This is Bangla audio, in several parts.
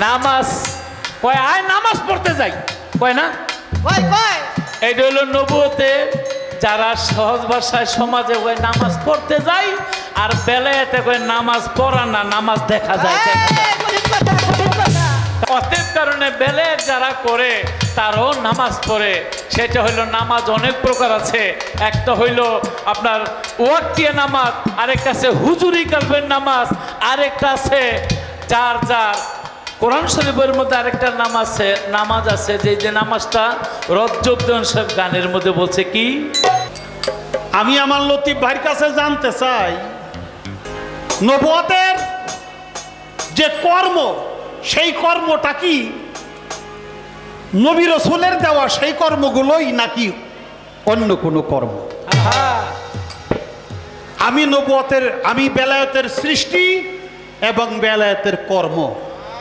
নামাজ কয় আয় নামাজ পড়তে যাই কয় না কয় কয় এইটা হলো নবুয়তে যারা সহজ ভাষায় সমাজে কয় নামাজ পড়তে যাই আর বেলায়েতে কয় নামাজ পড়া না নামাজ দেখা যায় অতএব কারণে বেলায়েত যারা করে তারও নামাজ পড়ে সেটা হইলো নামাজ অনেক প্রকার আছে একটা হইলো আপনার ওয়াক্তিয়া নামাজ আরেকটা আছে হুজুরি কালবের নামাজ আরেকটা আছে যার যার কোরআন শরীফের মধ্যে আরেকটা নামাজ আছে যে নামাজটা রজ্জুদ্দৌন সাহেব গানের মধ্যে বলছে কি আমি আমার লতিফ ভাইয়ের কাছে জানতে চাই নবুয়তের যে কর্ম সেই কর্মটা কি নবী রাসূলের দেওয়া সেই কর্মগুলোই নাকি অন্য কোনো কর্ম আমি বেলায়েতের সৃষ্টি এবং বেলায়েতের কর্ম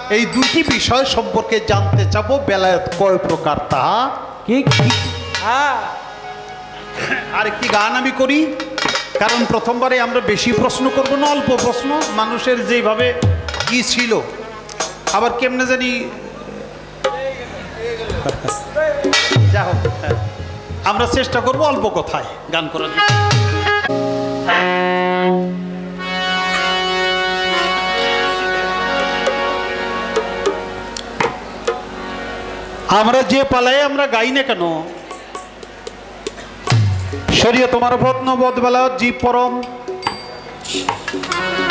এই দুটি বিষয় সম্পর্কে জানতে চাবো বেলায়েত কয় প্রকার তা কি আর একটি গান আমি করি কারণ প্রথমবারে আমরা বেশি প্রশ্ন করব না অল্প প্রশ্ন মানুষের যেভাবে কি ছিল আবার কেমনে জানি যা হোক আমরা চেষ্টা করব অল্প কথায় গান করার জন্য আমরা যে পালায় আমরা গাই না কেন শরীয়ত মারফত নবুয়ত বেলায়েত জীব পরম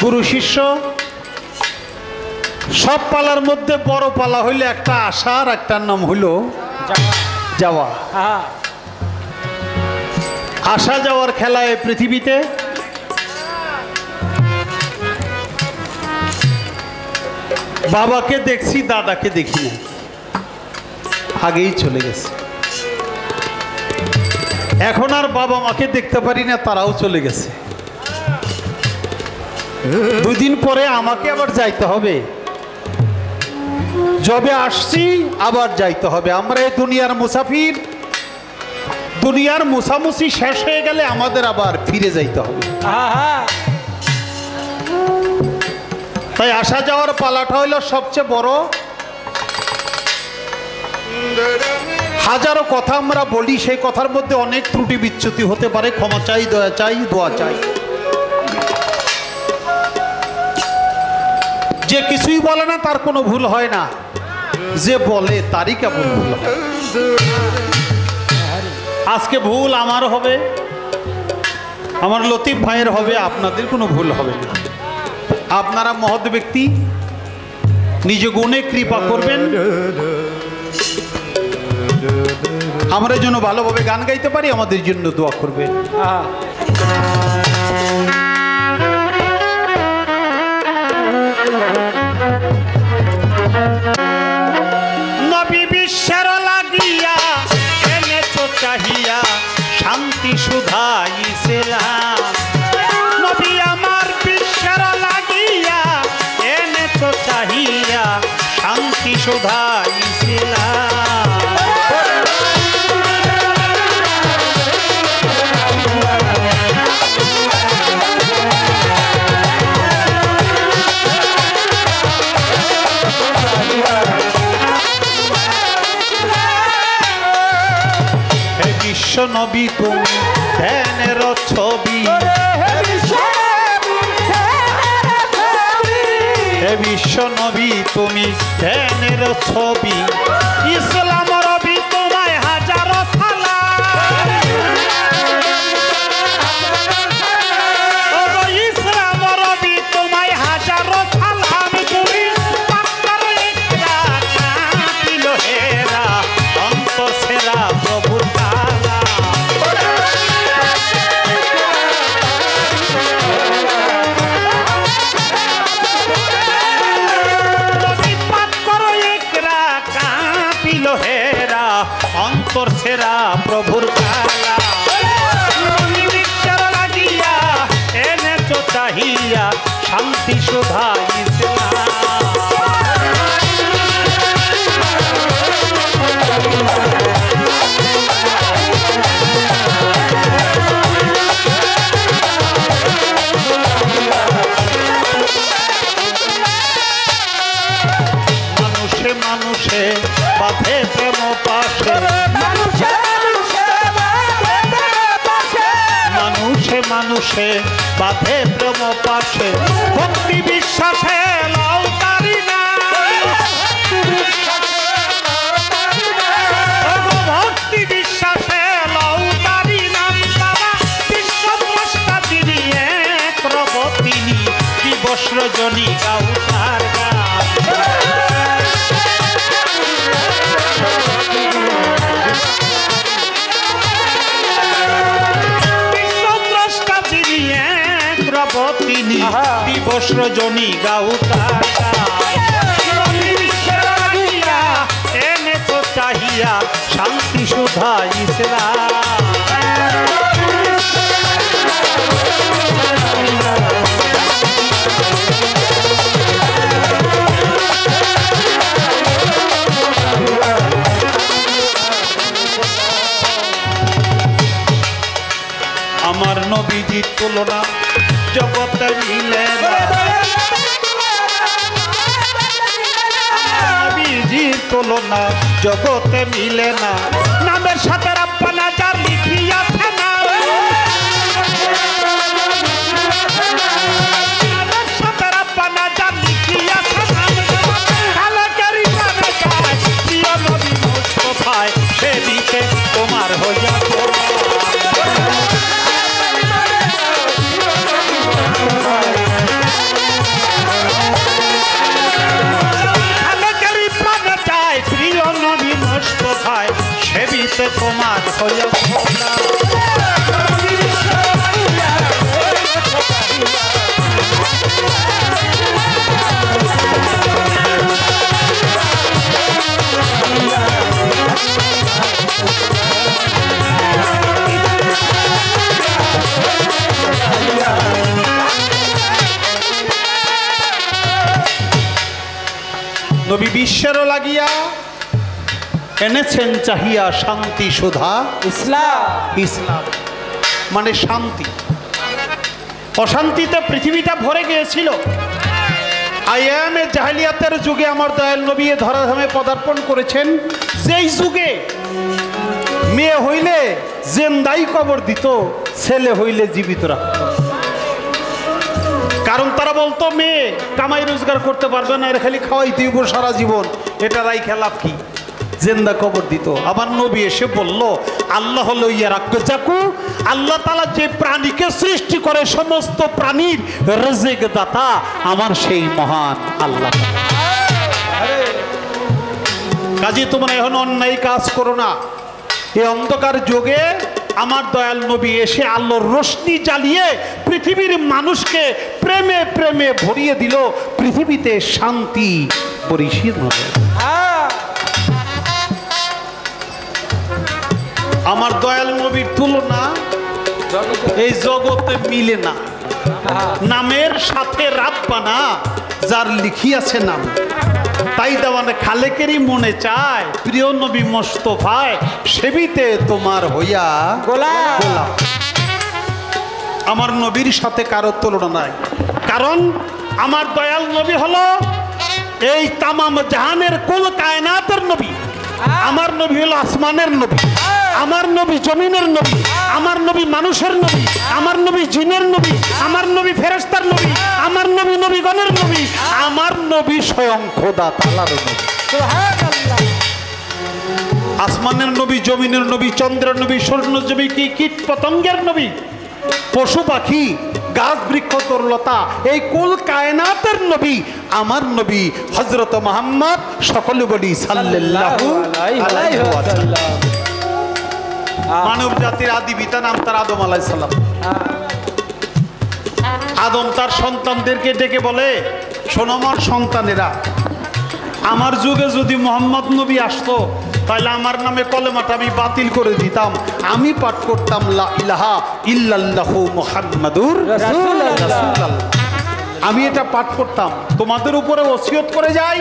গুরু শিষ্য সব পালার মধ্যে বড় পালা হইলে একটা আশা আর একটার নাম হইল যাওয়া আসা যাওয়ার খেলায় পৃথিবীতে বাবাকে দেখছি দাদাকে দেখি না আগেই চলে গেছে এখন আর বাবা মাকে দেখতে পারি না তারাও চলে গেছে দুদিন পরে আমাকে আবার যাইতে হবে যবে আসছি আবার যাইতে হবে আমরা এই দুনিয়ার মুসাফির দুনিয়ার মুসামুসি শেষ হয়ে গেলে আমাদের আবার ফিরে যাইতে হবে তাই আসা যাওয়ার পালাটা হইল সবচেয়ে বড় হাজারো কথা আমরা বলি সেই কথার মধ্যে অনেক ত্রুটি বিচ্যুতি হতে পারে ক্ষমা চাই দয়া চাই দোয়া চাই যে কিছুই বলে না তার কোনো ভুল হয় না যে বলে তারই কেবল ভুল হয় আজকে ভুল আমার হবে আমার লতিফ ভাইয়ের হবে আপনাদের কোনো ভুল হবে না আপনারা মহৎ ব্যক্তি নিজ গুণে কৃপা করবেন আমরা যেন ভালোভাবে গান গাইতে পারি আমাদের জন্য দোয়া করবেন নবী বিশ্বের লাগিয়া এনেছো চাহিয়া শান্তি সুধা ইসলাম নবী আমার বিশ্বের লাগিয়া এনেছো চাহিয়া শান্তি সুধা ইসলাম বিশ্ব নবী তুমি ধ্যানের ছবি হে বিশ্ব নবী তুমি ধ্যানের ছবি ইসলাম রবি তোমায় হাজারো ইসলাম রবি তোমায় হাজারো সালাম তুমি হেরা অন্তর সেরা প্রভুর অন্তর সেরা প্রভুর কালা বিশ্বের লাগিয়া এনেছো চাহিয়া শান্তি সুধা ইসলাম মানুষে বাঁধে প্রেম পাশে, মানুষে মানুষে বাঁধে প্রেম পাশে, ভক্তি বিশ্বাসে লাউ তারি না, ভক্তি বিশ্বাসে লাউ তারি নাম বাবা বিশ্বদ্রষ্টা তিনি এক রব তিনি দিবস রজনী গাও তার গান। বিশ্বদ্রষ্টা তিনি এক রব তিনি দিবস রজনী গাও তার গান। এনে তো চাহিয়া শান্তি সুধা ইসলাম, আমার নবীজির তুলনা জগতে মিলে না, নবীজির তুলনা জগতে মিলে না, নামের সাথে রাব্বানা যার লিখিয়াছে না, নামের সাথে রাব্বানা যার লিখিয়াছে না, খালেকেরই প্রাণে যায় প্রিয় নবী মুস্তাফায় সেদিকে তোমার হইয়া সেবিতে তোমার হইয়া নবী বিশ্বেরও লাগিয়া এনেছেন চাহিয়া শান্তি সুধা ইসলাম, ইসলাম মানে শান্তি। অশান্তিতে পৃথিবীটা ভরে গিয়েছিল। আইয়ামে জাহেলিয়াতের যুগে আমার দয়াল নবী ধরাধামে পদার্পণ করেছেন, যেই যুগে মেয়ে হইলে জেন্দাই কবর দিত, ছেলে হইলে জীবিত রাখত। কারণ তারা বলতো মেয়ে কামাই রোজগার করতে পারবে না, এর খালি খাওয়াই দিব সারা জীবন, এটা রাই খেলাপ কি, জিন্দা কবর দিত। আবার নবী এসে বলল আল্লাহ হলো ইয়ারাক্কু, আল্লাহ তাআলা যে প্রাণীকে সৃষ্টি করে সমস্ত প্রাণীর রিজিক দাতা আমার সেই মহান আল্লাহ। কাজে তোমরা এখন অন্যায় কাজ করো না। এই অন্ধকার যুগে আমার দয়াল নবী এসে আল্লাহর রোশনি জ্বালিয়ে পৃথিবীর মানুষকে প্রেমে প্রেমে ভরিয়ে দিল, পৃথিবীতে শান্তি পরিশীল হবে। আমার দয়াল নবীর তুলনা এই জগতে মিলে না। নামের সাথে রাব্বানা যার লিখিয়াছে নাম, তাই দেওয়ানে খালেকেরই মনে চায় প্রিয় নবী মুস্তাফায় সেবিতে তোমার হইয়া গোলাম। আমার নবীর সাথে কারো তুলনা নাই, কারণ আমার দয়াল নবী হলো এই তামাম জাহানের কুল কায়নাতের নবী। আমার নবী হলো আসমানের নবী, আমার নবী জমিনের নবী, আমার নবী মানুষের নবী, আমার নবী জিনের নবী, আমার নবী ফেরেশতার নবী, আমার নবী নবীগণের নবী, আমার নবী স্বয়ং খোদা তাআলার নবী। সুবহানাল্লাহ। আসমানের নবী, জমিনের নবী, চন্দ্রের নবী, সূর্য নবী, কি কীট পতঙ্গের নবী, পশু পাখি, গাছ বৃক্ষ তরলতা, এই কুল কায়নাতের নবী আমার নবী হযরত মুহাম্মদ। সকলে বলি সাল্লাল্লাহু আলাইহি ওয়াসাল্লাম। মানব জাতির আদি পিতা নাম তার আদম আলাইহিস সালাম। আদম তার সন্তানদেরকে ডেকে বলে, শোনো আমার সন্তানেরা, আমার যুগে যদি মোহাম্মদ নবী আসতো তাহলে আমার নামে কলেমাটা আমি বাতিল করে দিতাম, আমি পাঠ করতাম লা ইলাহা ইল্লাল্লাহু মুহাম্মাদুর রাসূলুল্লাহ। আমি এটা পাঠ করতাম, তোমাদের উপরে ওসিয়ত করে যাই,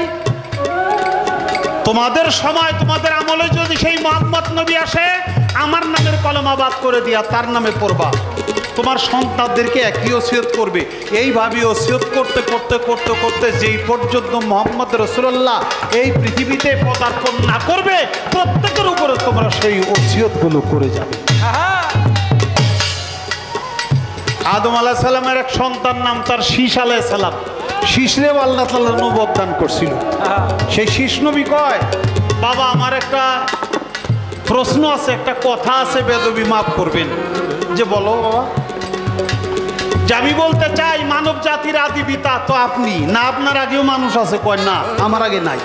তোমাদের সময় তোমাদের আমলে যদি সেই মোহাম্মদ নবী আসে আমার নামের কলেমা বাদ করে দিয়া তার নামে পড়বা। তোমার সন্তানদেরকে একই ওসিয়ত করবে। এইভাবে ওসিয়ত করতে করতে করতে করতে যেই পর্যন্ত মোহাম্মদ রাসূলুল্লাহ এই পৃথিবীতে পদার্পণ না করবে, প্রত্যেকের উপরে তোমরা সেই ওসিয়তগুলো করে যাবে। আদম আলাইহিস সালামের এক সন্তান নাম তার শীষ আলাইহিস সালাম। শীষরেও আল্লাহ তাআলা নবুয়ত দান করছিল। সেই শীষ নবী কয়, বাবা আমার একটা প্রশ্ন আছে, একটা কথা আছে, বেদবি মাফ করবেন। যে বলো বাবা। যে আমি বলতে চাই মানব জাতির আদি পিতা তো আপনি না, আপনার আগেও মানুষ আছে? কয় না, আমার আগে নাই,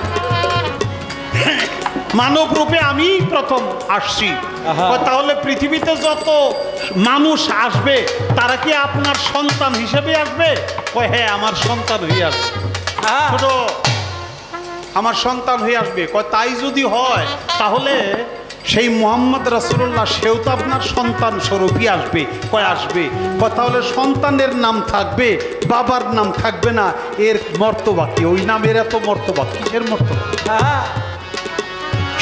মানব রূপে আমি প্রথম আসছি। তাহলে পৃথিবীতে যত মানুষ আসবে তারা কি আপনার সন্তান হিসেবে আসবে? কয় হ্যাঁ, আমার সন্তান হয়ে আসবে। ছোট আমার সন্তান হয়ে আসবে। কয় তাই যদি হয় তাহলে সেই মোহাম্মদ রাসূলুল্লাহ সেও তো আপনার সন্তান স্বরূপই আসবে। কয় আসবে। কয় তাহলে সন্তানের নাম থাকবে, বাবার নাম থাকবে না, এর মর্তবা কি? ওই নামের এত মর্তবা, কিসের মর্তবা?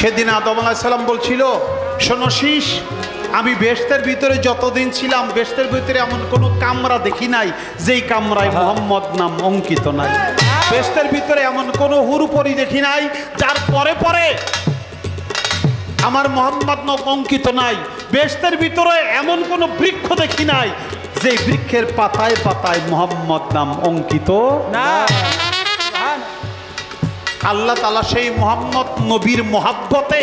সেদিন আদম আলাইহিস সালাম বলছিল, শোনো শীষ, আমি বেহেশতের ভিতরে যতদিন ছিলাম বেহেশতের ভিতরে এমন কোনো কামরা দেখি নাই যেই কামরায় মোহাম্মদ নাম অঙ্কিত নাই। বেহেশতের ভিতরে এমন কোনো হুরুপরি দেখি নাই যার পরে পরে আমার মোহাম্মদ নাম অঙ্কিত নাই। বেহেশতের ভিতরে এমন কোনো বৃক্ষ দেখি নাই যে বৃক্ষের পাতায় পাতায় মোহাম্মদ নাম অঙ্কিত না। আল্লাহ তাআলা সেই মোহাম্মদ নবীর মোহাব্বতে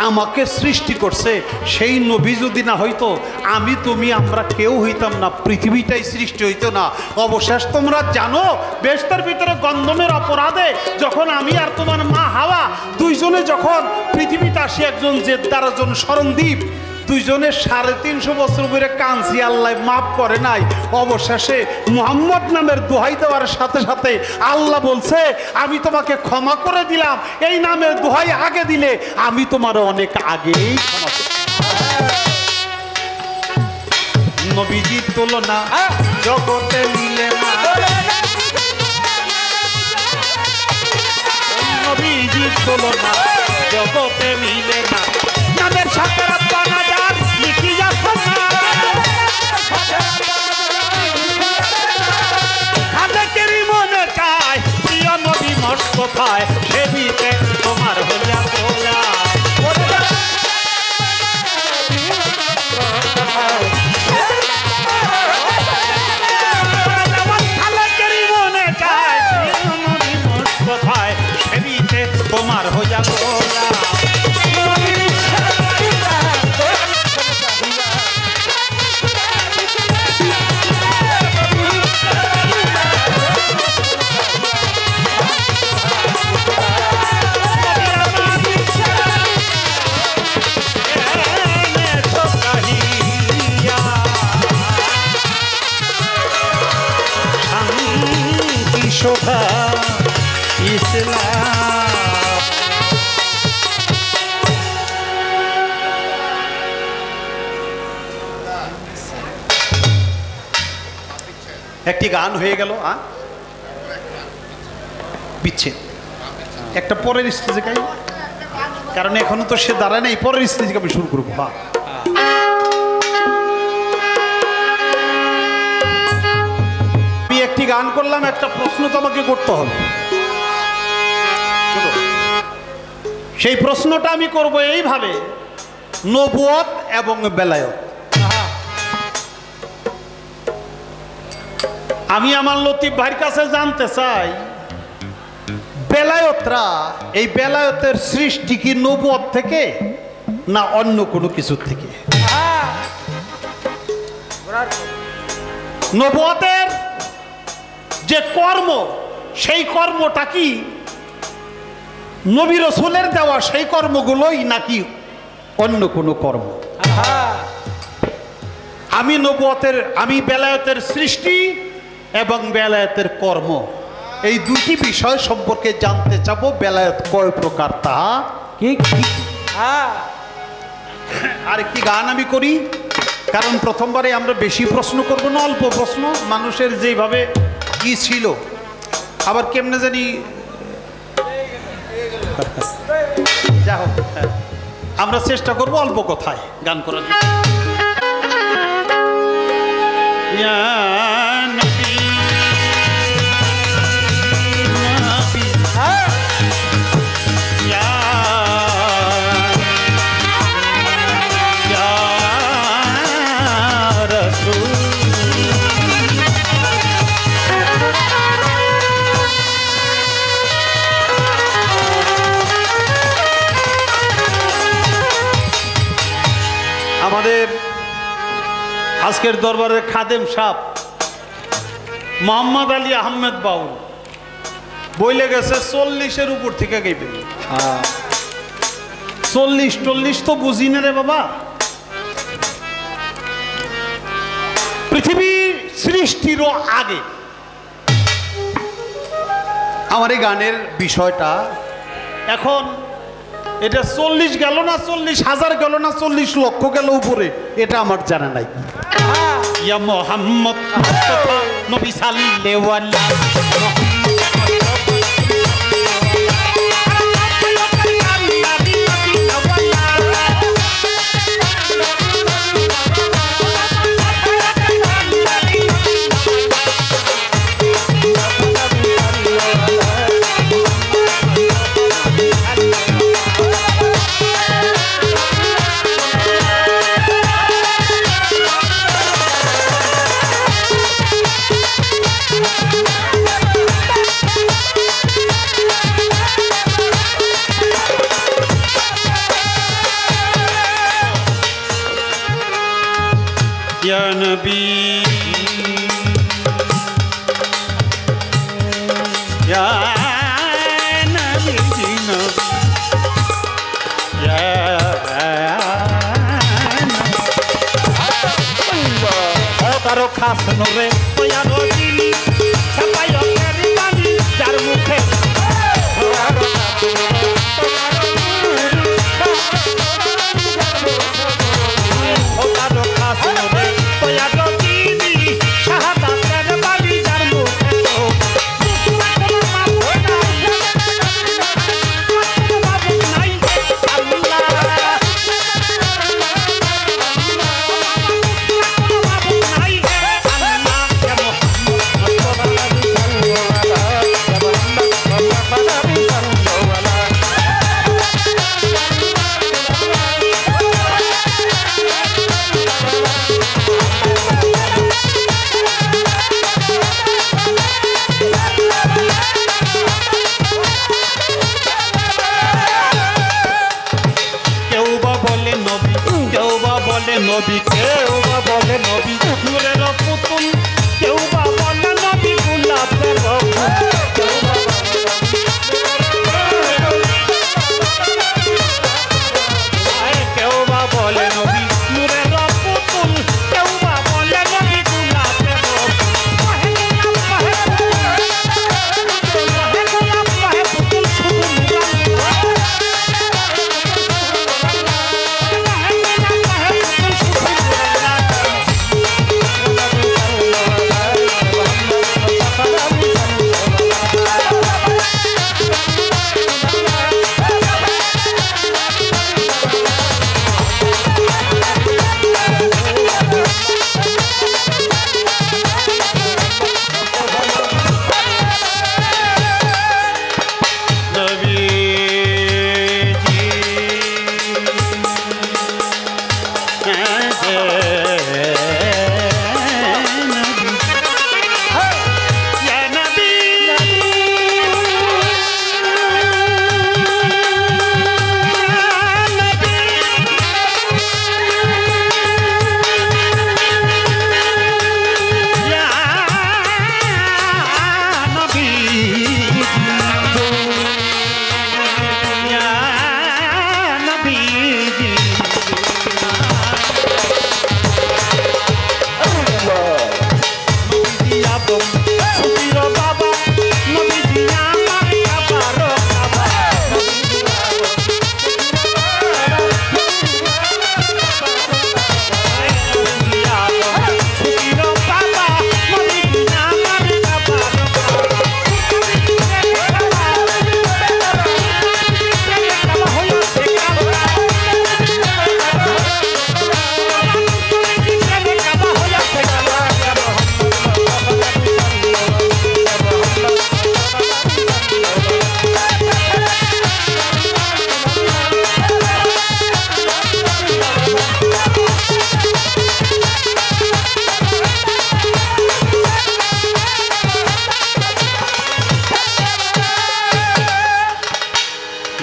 আমাকে সৃষ্টি করছে। সেই নবী যদি না হইতো আমি তুমি আমরা কেউ হইতাম না, পৃথিবীটাই সৃষ্টি হইতো না। অবশেষ তোমরা জানো বেহেশতের ভিতরে গন্ধমের অপরাধে যখন আমি আর তোমার মা হাওয়া দুইজনে যখন পৃথিবীতে আসি, একজন জেদ্দার একজন শরণদ্বীপ, দুইজনের 350 বছর ধরে কাঁদছি, আল্লাহ মাফ করে নাই। অবশেষে মুহাম্মদ নামের দোহাই দেওয়ার সাথে সাথে আল্লাহ বলছে আমি তোমাকে ক্ষমা করে দিলাম। এই নামের দোহাই আগে দিলে আমি তোমার অনেক আগেই ক্ষমা করব। নবীজির তুলনা জগতে মিলে না, নবীজির তুলনা জগতে মিলে না। নামের সাথে রাব্বানা যার লিখিয়া শোনা, খালেকেরই মনে চায় প্রিয় নবী মুস্তাফায় সেবিতে তোমার হইয়া তোলা। খালেকেরই মনে চায় প্রিয় নবী মুস্তাফায় সেবিতে তোমার হইয়া তোলা। শোভা ইসলাম। একটি গান হয়ে গেল, বিচ্ছেদ একটা পরের স্টেজে গাই, কারণ এখনো তো সে দাঁড়ায় নাই, পরের স্টেজে আমি শুরু করবো। একটি গান করলাম, একটা প্রশ্ন তো আমাকে করতে হবে। সেই প্রশ্নটা আমি করব এইভাবে, নবুয়ত এবং বেলায়েত। আমি আমার লতিফ ভাইয়ের কাছে জানতে চাই, বেলায়েতরা এই বেলায়েতের সৃষ্টি কি নবুয়ত থেকে না অন্য কোনো কিছু থেকে? নবুয়তের যে কর্ম, সেই কর্মটা কি নবী রাসূলের দেওয়া সেই কর্মগুলোই নাকি অন্য কোনো কর্ম? আমি নবুয়তের, আমি বেলায়েতের সৃষ্টি এবং বেলায়েতের কর্ম, এই দুটি বিষয় সম্পর্কে জানতে চাবো। বেলায়েত কয় প্রকার তা কি? আর একটি গান আমি করি, কারণ প্রথমবারে আমরা বেশি প্রশ্ন করব না, অল্প প্রশ্ন। মানুষের যেভাবে কি ছিল, আবার কেমনে জানি যা হোক, আমরা চেষ্টা করব অল্প কথায় গান করার জন্য। ইয়া নবী নবী ইয়া ইয়া রাসূল আমাদের আজকের দরবারের খাদেম সাহেব মোহাম্মদ আলী আহমেদ বাউল বইলে গেছে 40-এর উপর থেকে গাইবে। 40-40 তো বুঝি না রে বাবা। পৃথিবীর সৃষ্টিরও আগে আমার এই গানের বিষয়টা এখন এটা 40 গেল না 40,000 গেল না 40 লক্ষ গেল উপরে, এটা আমার জানা নাই। ইয়া মোহাম্মদ মুস্তাফা নবী সাল্লাল্লাহু আলাইহি या नबी या नबी या तारो खास नरे या रोजिनी सपायो करी बानी चार मुखे নবী কেউ বা বলে নবী নূরের পুতুল, কেউ বা বলে নবী গোলাপের ফুল, কেউ বা বলে নবী নূরের পুতুল, কেউ বা বলে নবী গোলাপের ফুল।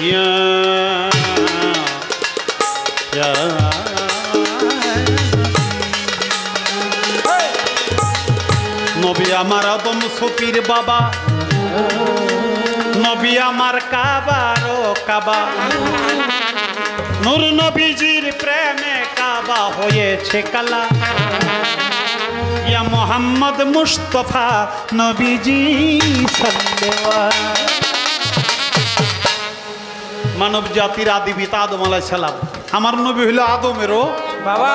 ইয়া ইয়া নবী আমার আদম সফির বাবা, নবী আমার কাবারও কাবা, নূর নবীজির প্রেমে কাবা হয়েছে কালা। ইয়া মোহাম্মদ মুস্তফা নবীজি সাল্লাল্লাহু। মানব জাতির আদি পিতা আদম আলাইহিস সালাম, আমার নবী হইল আদমেরও বাবা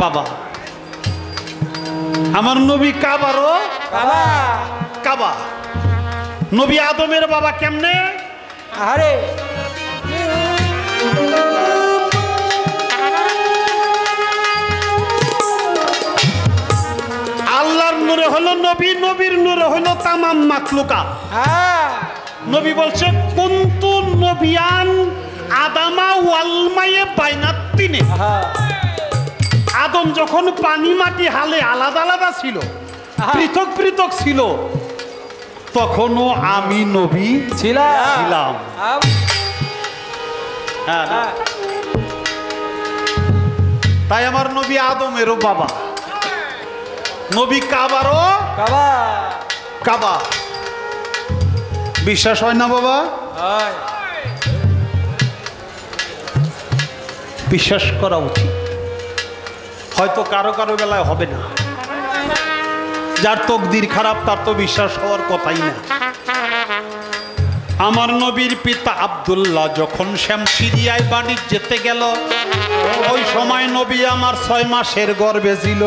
বাবা, আমার নবী কাবারও বাবা। কাবা। নবী আদমের বাবা কেমনে? আরে আল্লাহর নূরে হলো নবী, নবীর নূরে হলো তামাম মাখলুকাত। নবী বলছে কুনতু নবিয়ান আদামা ওয়াল মায়ে বাইনাত্তিনে। আদম যখন পানি মাটি হালে আলাদা আলাদা ছিল, পৃথক পৃথক ছিল, তখনও আমি নবী ছিলাম। হ্যাঁ, না। তাই আমার নবী আদমেরও বাবা, নবী কাবারও কাবা। বিশ্বাস হয় না বাবা? বিশ্বাস করা উচিত। হয়তো কারো কারো বেলায় হবে না, যার তকদির খারাপ তার তো বিশ্বাস হওয়ার কথাই না। আমার নবীর পিতা আব্দুল্লাহ যখন শামসিরিয়ায় বাণিজ্যতে গেল, ওই সময় নবী আমার 6 মাসের গর্ভে ছিল।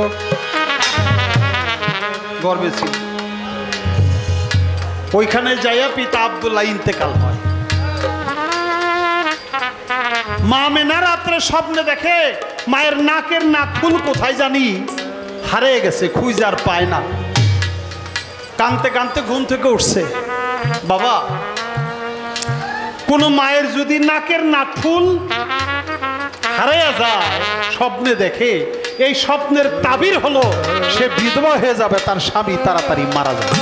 ওইখানে যাইয়া পিতা আব্দুল্লাহ ইন্তেকাল হয়। মা মেনা রাত্রে স্বপ্নে দেখে মায়ের নাকের নাকফুল কোথায় জানি হারিয়ে গেছে, খুঁজে আর পায় না। কাঁদতে কাঁদতে ঘুম থেকে উঠছে। বাবা, কোন মায়ের যদি নাকের নাকফুল হারিয়ে যায় স্বপ্নে দেখে, এই স্বপ্নের তাবির হলো সে বিধবা হয়ে যাবে, তার স্বামী তাড়াতাড়ি মারা যাবে।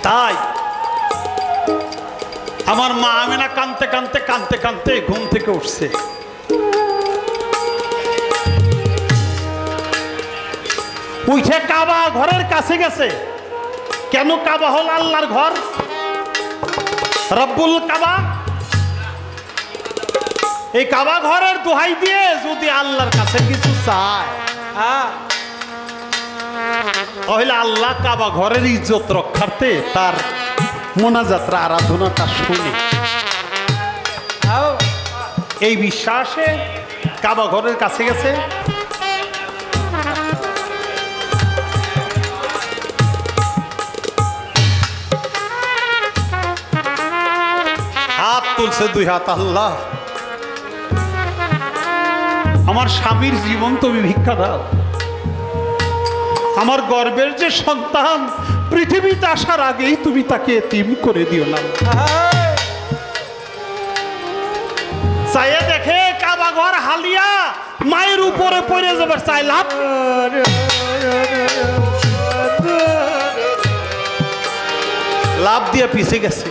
তাই আমার মা আমেনা কাঁদতে কাঁদতে কাঁদতে কাঁদতে ঘুম থেকে উঠছে। উঠে কাবা ঘরের কাছে গেছে। কেন? কাবা হল আল্লাহর ঘর, রব্বুল কাবা। এই কাবা ঘরের দোহাই দিয়ে যদি আল্লাহর কাছে কিছু চায়, তাহলে আল্লাহ কাবা ঘরের ইজ্জত রক্ষার্থে তার মোনাজাতরা আরাধনাটা শুনে। এই বিশ্বাসে কাবা ঘরের কাছে গেছে। হাত তুলছে 2 হাত। আল্লাহ, আমার স্বামীর জীবন তুমি ভিক্ষা দাও। আমার গর্বের যে সন্তান পৃথিবীতে আসার আগেই তুমি তাকে এতিম করে দিও না। চাইয়ে দেখে কাবা ঘর হালিয়া মায়ের উপরে পড়ে যাবার চাইলাম। লাভ দিয়ে পিছে গেছে।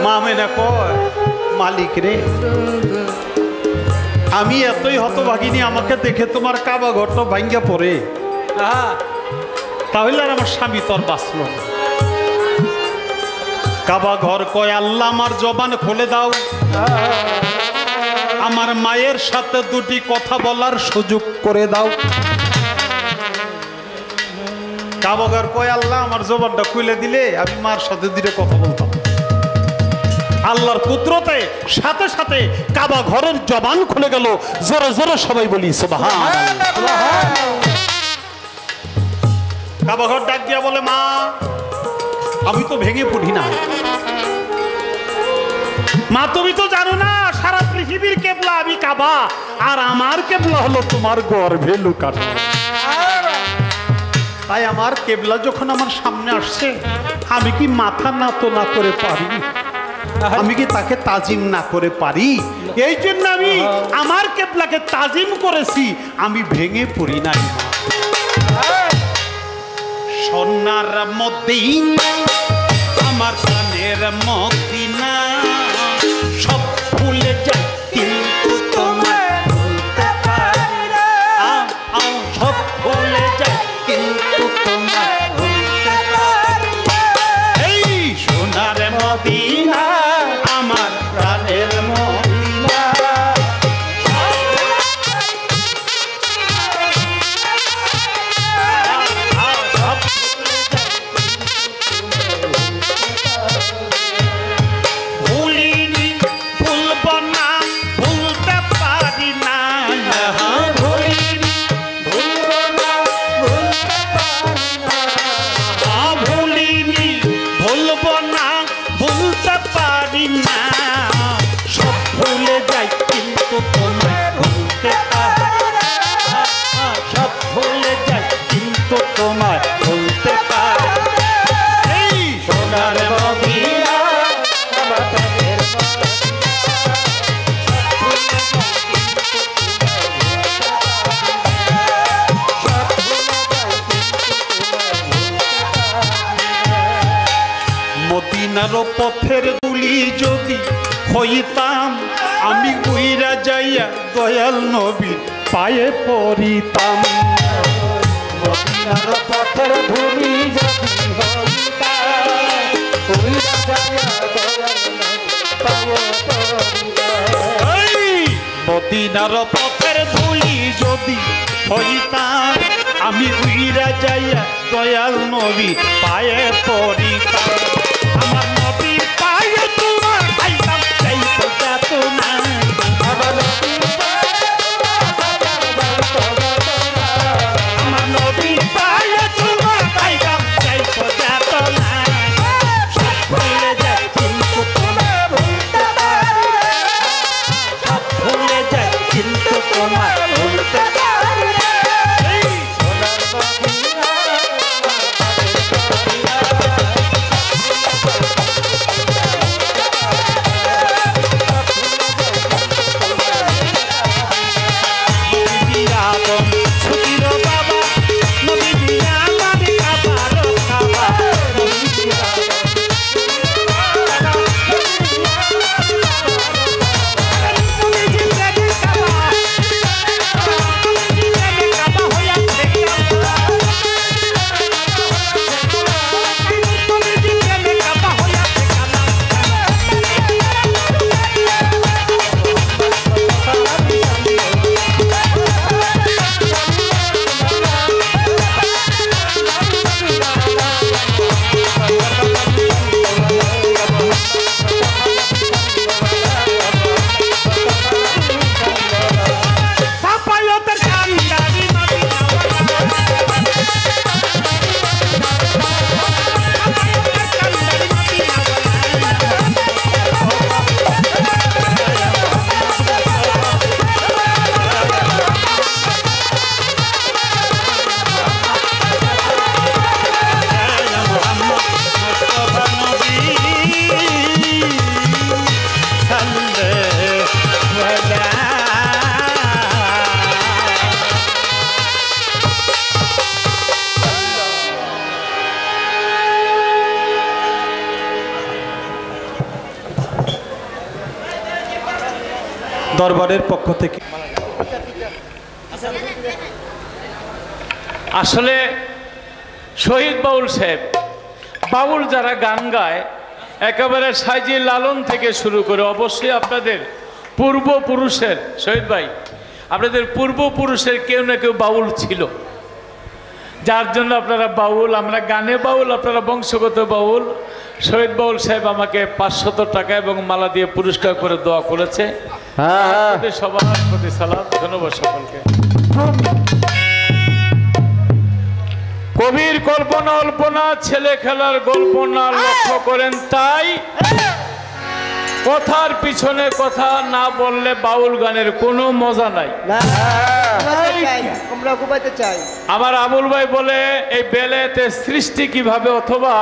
মা মেনা কয়, মালিক রে, আমি এতই হতভাগিনী, আমাকে দেখে তোমার কাবা ঘরটা ভাঙ্গা পড়ে, তাহলে আর আমার স্বামী তোর বাঁচল না। কাবা ঘর কয়, আল্লাহ আমার জবান খুলে দাও, আমার মায়ের সাথে 2টি কথা বলার সুযোগ করে দাও। কাবা ঘর কয়, আল্লাহ আমার জবানটা খুলে দিলে আমি মার সাথে 2টা কথা বলতাম। আল্লাহর কুদরতে সাথে সাথে কাবা ঘরের জবান খুলে গেল। জোরে জোরে সবাই বলি সুবহানাল্লাহ। কাবা ঘর ডাক দিয়া বলে, মা আমি তো ভেঙে পড়ি না। মা তুমি তো জানো না সারা পৃথিবীর কেবলা আমি কাবা, আর আমার কেবলা হলো তোমার গর্ভে লুকানো। তাই আমার কেবলা যখন আমার সামনে আসছে, আমি কি মাথা নত না করে পারি? আমি কি তাকে তাজিম না করে পারি? এই জন্য আমি আমার কেবলাকে তাজিম করেছি, আমি ভেঙে পড়ি নাই। সোনার মদিনা আমার প্রাণের মদিনা, সব ভুলে যাই কিন্তু তোমায় ভুলতে পারি না। সব ভুলে যাই কিন্তু তোমায় ভুলতে পারি না। এই সোনার মদিনা আমার প্রাণের মদিনা, ভুলিনি ভুলব না, ভুলতে পারি না। ভুলিনি ভুলব না, ভুলতে পারি না। ভুলিনি ভুলব না, ভুলতে পারি না। সব ভুলে যাই কিন্তু তোমায় ভুলতে পারি না। সব ভুলে যাই কিন্তু তোমায় ভুলতে পারি না। এই সোনার মদিনা আমার প্রাণের মদিনার পথের গুলি যদি হইতাম, আমি উইরা যাইয়া দয়াল নবীর পায়ে পড়িতাম। মদিনার পথের ভূমি যদি হইতাম, উইরা যাইয়া দয়াল নবীর পায়ে পড়িতাম। মদিনার পথের ধুলি যদি হইতাম, আমি উইরা যাইয়া দয়াল নবী পায়ে পড়িতাম। আমার নবীর পায়ে তোমার পাইতাম, সেই তো যাত না। আমার নবীর পায়ে তোমার পাইতাম, সেই তো যাত না। সব ভুলে যাই কিন্তু তোমার ভুলতে পারি না। সব ভুলে যাই কিন্তু তোমার ভুলতে পারি না। এই সোনার মদিনা দরবারের পক্ষ থেকে আসলে শহীদ বাউল সাহেব, বাউল যারা গান গায় একেবারে সাইজি লালন থেকে শুরু করে, অবশ্যই আপনাদের পূর্বপুরুষের, শহীদ ভাই আপনাদের পূর্বপুরুষের কেউ না কেউ বাউল ছিল, যার জন্য আপনারা বাউল। আমরা গানে বাউল, আপনারা বংশগত বাউল। শহীদ বাউল সাহেব আমাকে 500 টাকা এবং মালা দিয়ে পুরস্কার করে দোয়া করেছে। সবার প্রতি সালাম, ধন্যবাদ সকলকে। কবির কল্পনা অল্পনা, ছেলে খেলার গল্প না লক্ষ্য করেন তাই, কথার পিছনে কথা না বললে বাউল গানের কোনো মজা নাই। আমার আবুল ভাই বলে এই বেলেতে সৃষ্টি কিভাবে, অথবা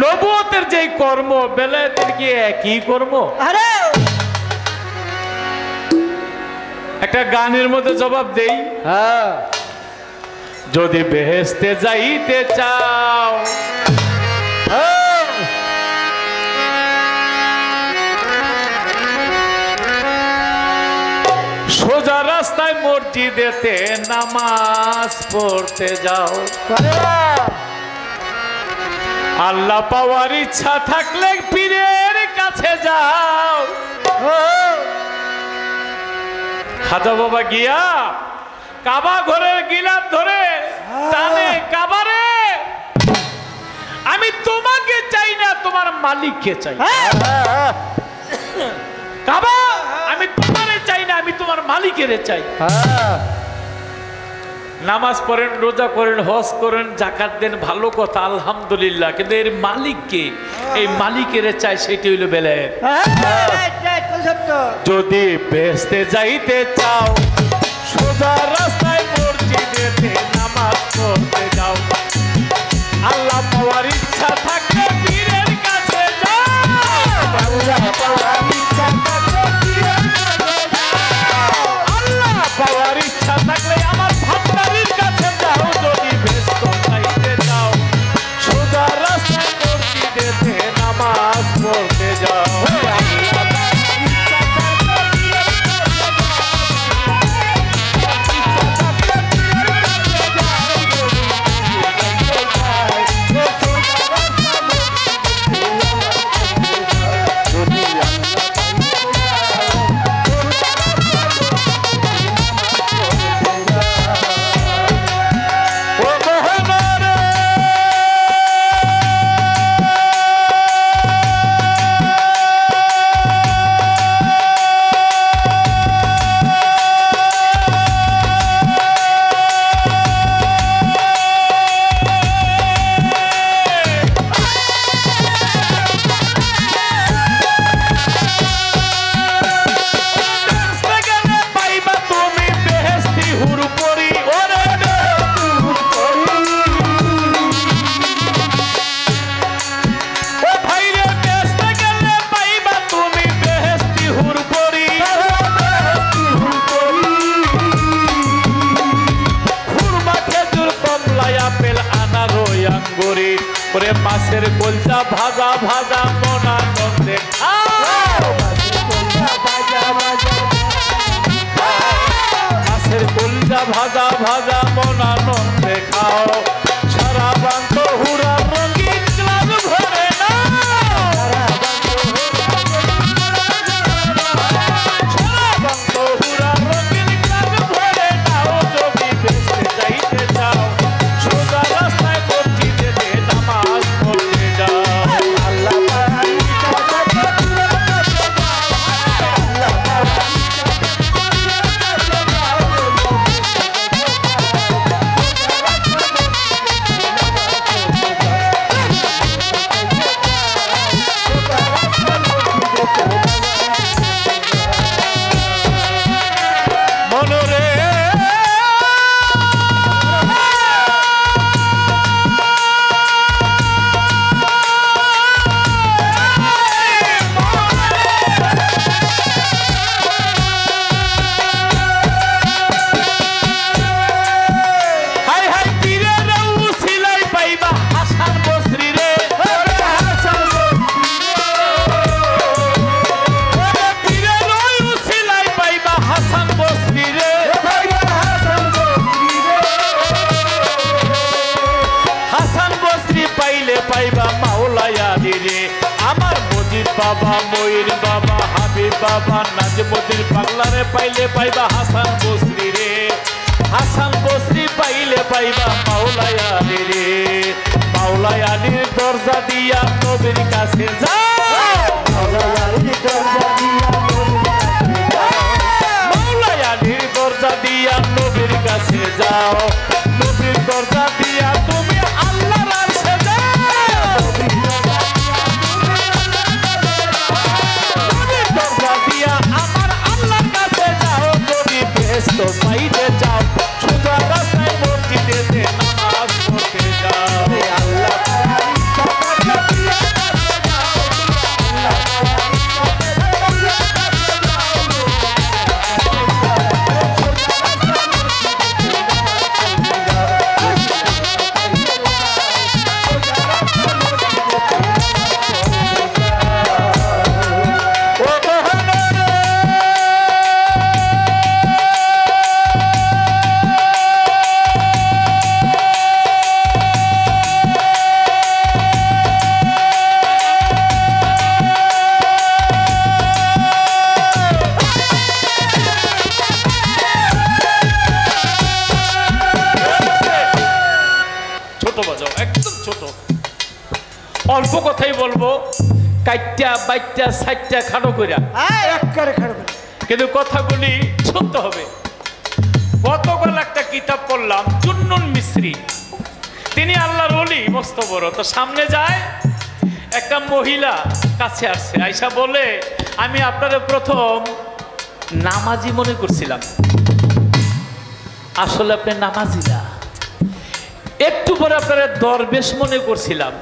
নবুয়তের যে কর্ম বেলায়েতের কি একই কর্ম? আরে একটা গানের মধ্যে জবাব দেই, হ্যাঁ যদি বেহেশতে যাইতে চাও সোজা রাস্তায় মসজিদেতে নামাজ পড়তে যাও। আল্লাহ পাওয়ার ইচ্ছা থাকলে পীরের কাছে যাও। খাজা বাবা গিয়া কাবা ঘরের গিলাপ ধরে টানে, কাবারে আমি তোমাকে চাই না, তোমার মালিককে চাই। কাবা আমি তোমারে চাই না, আমি তোমার মালিকের চাই। নামাজ পড়েন, রোজা করেন, হজ করেন, যাকাত দেন, ভালো কথা, আলহামদুলিল্লাহ, কিন্তু এর মালিককে, এই মালিকের চাই, সেটি হইল বেলায়েত। যদি বেহেশতে যাইতে চাও সোজা রাস্তায় মসজিদেতে নামাজ পড়তে যাও। আল্লাহ পাওয়ার ইচ্ছা থাকলে পীরের কাছে যাও। আল্লাহ পাওয়ার ইচ্ছা থাকলে পীরের কাছে যাও। আল্লাহ পাওয়ার ইচ্ছা থাকলে আমার ভান্ডারির কাছে যাও। যদি বেহেশতে যাইতে চাও সোজা রাস্তায় মসজিদেতে নামাজ পড়তে যাও। মাছের কলজা ভাজা ভাজা মনা নন্দে খাও। মাছের কলজা ভাজা ভাজা মনা নন্দে খাও। সারা বান্ত হুরা রঙিন গ্লাস ভরে না। সারা বান্ত হুরা রঙিন গ্লাস ভরে নাও। যদি বেঁচে যাইতে চাও সোজা রাস্তায় মসজিদেতে নামাজ পড়তে যাও। আল্লাহ পাইবা মাওলায়া রে। আমার মজিদ বাবা, ময়ূর বাবা, হাবিব বাবা, নাজমুদ্দিন পাগলারে পাইলে পাইবা হাসান বসরি রে। হাসান বসরি পাইলে পাইবা মাওলায়া রে। মাওলায়া আলীর দরজা দিয়া নবীর কাছে যাও। মাওলায়া আলীর দরজা দিয়া মাওলায়া আলীর দরজা দিয়া নবীর কাছে যাও। নবীর দরজা দিয়া তুমি আল্লাহর আরশে যাও। নবীর দরজা দিয়া আমার আল্লাহর কাছে যাও। যদি বেহেশত পাইতে চাও সোজা রাস্তায় মসজিদেতে নামাজ পড়তে যাও। আল্লাহ অল্প কথাই বলবো, কাইটটা বাইটটা সাইটটা খাটো কইরা, কিন্তু কথাগুলি শুনতে হবে। গতকাল একটা কিতাব পড়লাম, চুন্নুন মিস্ত্রি, তিনি আল্লাহর ওলি, মস্ত বড়। তো সামনে যায়, একটা মহিলা কাছে আসছে, আয়সা বলে, আমি আপনাদের প্রথম নামাজি মনে করছিলাম, আসলে আপনি নামাজি না। একটু পরে আপনারা দরবেশ মনে করছিলাম,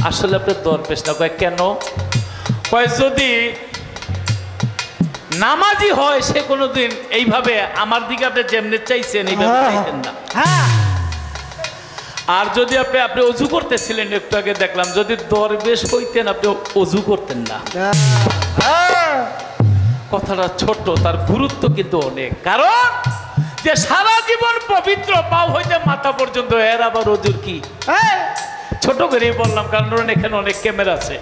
আসলে আপনি দরবেশ না। কয় কেন? কয় যদি নামাজি হয় সে কোনোদিন এইভাবে আমার দিকে আপনি যেমনি চাইছেন এইভাবে চাইতেন না। আর যদি আপনি অজু করতেছিলেন, একটু আগে দেখলাম, যদি দরবেশ হইতেন আপনি অজু করতেন না। কথাটা ছোট, তার গুরুত্ব কিন্তু অনেক। কারণ যে সারা জীবন পবিত্র, পাও হইতে মাথা পর্যন্ত, এর আবার অজুর কি? ছোট করেই বললাম, কারণ এখানে অনেক ক্যামেরা আছে।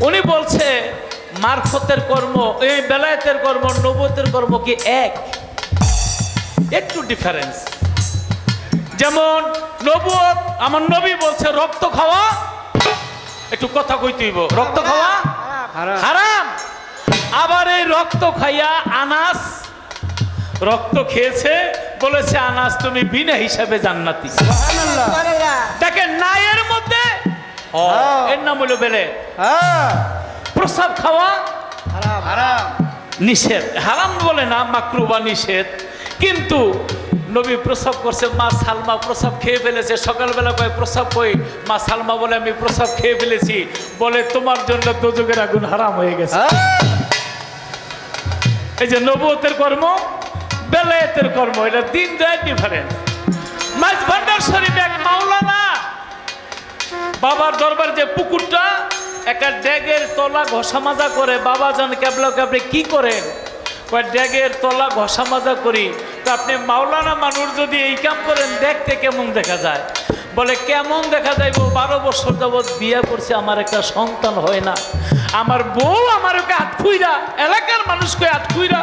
উনি বলছে মারফতের কর্ম, এই বেলায়েতের কর্ম, নবুয়তের কর্ম কি এক? একটু ডিফারেন্স। যেমন নবুয়ত, আমার নবী বলছে রক্ত খাওয়া, একটু কথা কইতেইব, রক্ত খাওয়া হারাম। আবার এই রক্ত খাইয়া আনাস রক্ত খেয়েছে, বলেছে আনাস তুমি বিনা হিসাবে জান্নাতি। দেখেন না, এর মধ্যে এর নাম হলো বেলে। প্রসাব খাওয়া নিষেধ, হারাম বলে না, মাকরু বা নিষেধ। কিন্তু নবী প্রসাব করছে, মা সালমা প্রসাব খেয়ে ফেলেছে। সকালবেলা কয় প্রসাব কই? মা সালমা বলে আমি প্রসাব খেয়ে ফেলেছি। বলে তোমার জন্য দোজখের আগুন হারাম হয়ে গেছে। এই যে নবুয়তের কর্ম, বেলায়েতের কর্ম, এটা দিন দেয় ডিফারেন্স। মাঝ ভান্ডার শরীফে এক মাওলানা বাবার দরবার যে পুকুরটা, একটা ড্যাগের তলা ঘষা মাজা করে। বাবা জান কেবলা আপনি কি করেন? ড্যাগের তলা ঘষা মাজা করি। তো আপনি মাওলানা মানুষ যদি এই কাম করেন, দেখতে কেমন দেখা যায়? বলে কেমন দেখা যায়? 12 বছর যাবৎ বিয়ে করছে, আমার একটা সন্তান হয় না। আমার বউ আমার ওকে আটকুইরা, এলাকার মানুষকে আটকুইরা,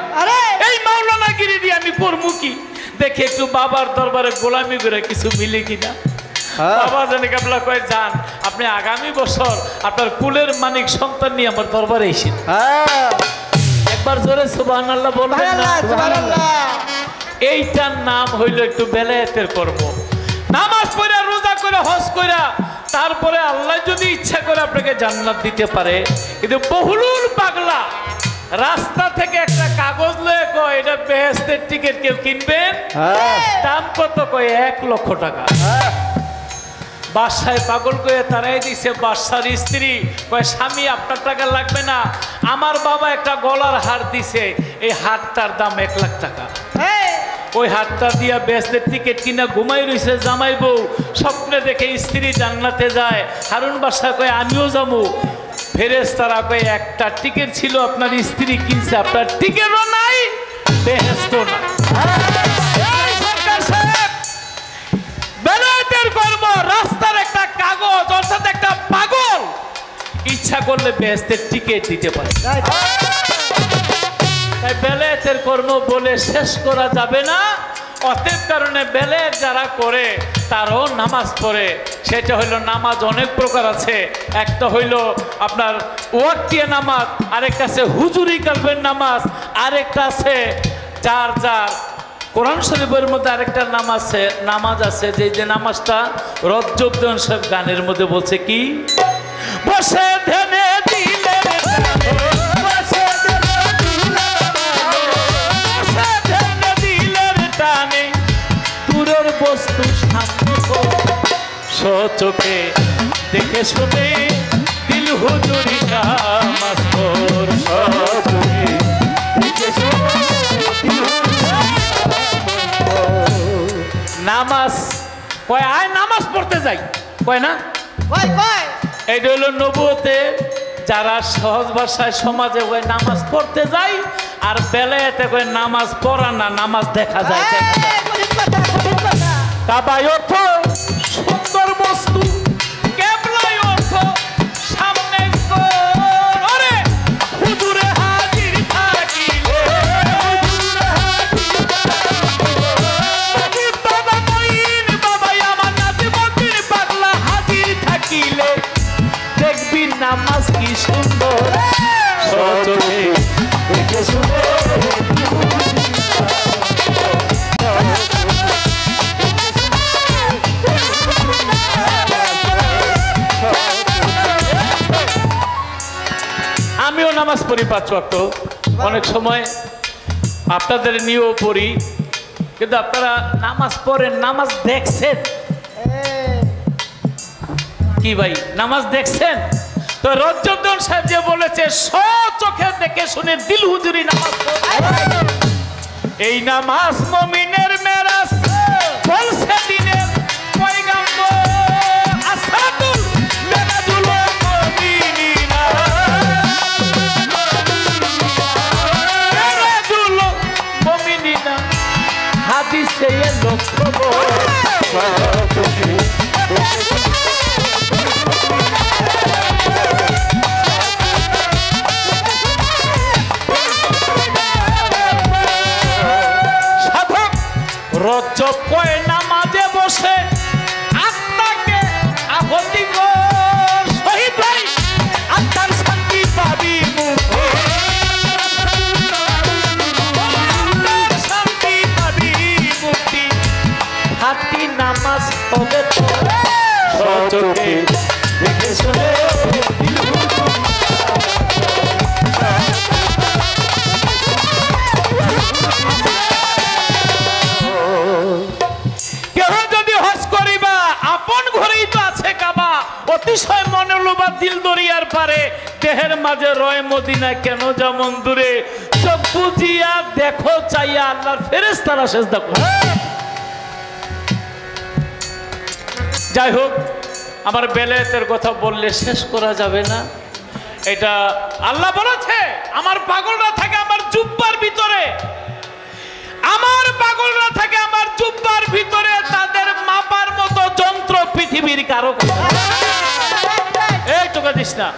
এই মাওলানাগিরি দিয়ে আমি করবো কি? দেখে একটু বাবার দরবারে গোলামি করে কিছু মিলে কিনা। বাবা জানে কেবলা কয় যান, আপনি আগামী বছর আপনার কুলের মানিক সন্তান নিয়ে আমার দরবারে এসেন। একবার জোরে সুবহানাল্লাহ বলবেন না? এইটার নাম হইল একটু বেলায়েতের কর্ম। নামাজ পড়া, রোজা করে, হজ কইরা, তারপরে আল্লাহ যদি ইচ্ছা করে আপনাকে জান্নাত দিতে পারে। কিন্তু বহুলুল পাগলা রাস্তা থেকে একটা কাগজ লয়ে কয় এটা বেহেশতের টিকিট, কেউ কিনবেন? দাম কত? কয় 1 লক্ষ টাকা। বাদশায় পাগল করে তারাই দিছে। বাদশার স্ত্রী কয় স্বামী আপনার টাকা লাগবে না, আমার বাবা একটা গলার হার দিছে, এই হারটার দাম 1 লাখ টাকা। ওই হাতটা দিয়া বেহেশতের টিকিট কিনা ঘুমাই রইছে জামাই বউ। স্বপ্নে দেখে স্ত্রী জান্নাতে যায়। হারুন বাদশা কয় আমিও যাবো। ফেরেশতারা কয় একটা টিকিট ছিল আপনার স্ত্রী কিনছে, আপনার টিকিটও নাই, বেহেশতও নাই। বেলায়েতের কর্ম রাস্তার একটা কাগজ, অর্থাৎ একটা পাগল ইচ্ছা করলে বেহেশতের টিকিট দিতে পারে। তাই বেলায়েতের কর্ম বলে শেষ করা যাবে না। অতএব কারণে বেলায়েত যারা করে তারও নামাজ পড়ে। সেটা হইলো নামাজ অনেক প্রকার আছে। একটা হইলো আপনার ওয়াক্তিয়া নামাজ, আরেকটা আছে হুজুরি কালবের নামাজ, আরেকটা আছে যার যার কোরআন শরীফের মধ্যে আরেকটা নামাজ আছে যে নামাজটা রজ্জব দেওয়ান সাহেব গানের মধ্যে বলছে কি, বসে ধ্যানে দিলে দূরের বস্তু সামনে সচোখে দেখে শুনে দিল হুজুরি নামাজ পড়, সচোখে দেখে শুনে নামাজ কয় আয় নামাজ পড়তে যাই, কয় না? এইটা হলো নবুয়তে যারা সহজ ভাষায় সমাজে কয় নামাজ পড়তে যাই, আর বেলায়েতে কয় নামাজ পড়া না, নামাজ দেখা যায়। কাবাই অর্থ সুন্দর বস্তু, কেবলাই অর্থ সামনে হুজুরে হাজির থাকিলে, বাবাই আমার নাতি মন্দির পাগলা হাজির থাকিলে দেখবে নামাজ পড়ি 5 ওয়াক্ত, অনেক সময় আপনাদের নিয়েও পড়ি, কিন্তু আপনারা নামাজ পড়েন, নামাজ দেখছেন কি ভাই? নামাজ দেখছেন তো? রজ্জুদ্দৌলা সাহেব যে বলেছে চোখে দেখে শুনে দিল হুজুরি নামাজ পড়ে। এই নামাজ মুমিনের মেরাজ বলছে দিনের পয়গাম্বর আসাদুল মেরাজুল মুমিনিনা, মেরাজুল মুমিনিনা হাদিসে এলো খবর। রজব কয় নামাজে বসে আত্মাকে আহতি কর, শহীদ ভাই আত্মার শান্তি পাবি মুক্তি, আত্মার শান্তি পাবি মুক্তি। হাতি নামাজ হবে সচোখে দেখে শুনে অতিশয় মনোলোভা দিল দরিয়ার পারে, দেহের মাঝে রয় মদিনা কেন যেমন দূরে, চোখ বুজিয়া দেখো চাইয়া আল্লাহর ফেরেশতারা সেজদা করে। যাই হোক, আমার বেলায়েতের কথা বললে শেষ করা যাবে না। এটা আল্লাহ বলেছে আমার পাগলরা থাকে আমার জুব্বার ভিতরে, আমার পাগলরা থাকে আমার জুব্বার ভিতরে, তাদের মাপার মতো যন্ত্র পৃথিবীর কারো। এই তোকে দিস না।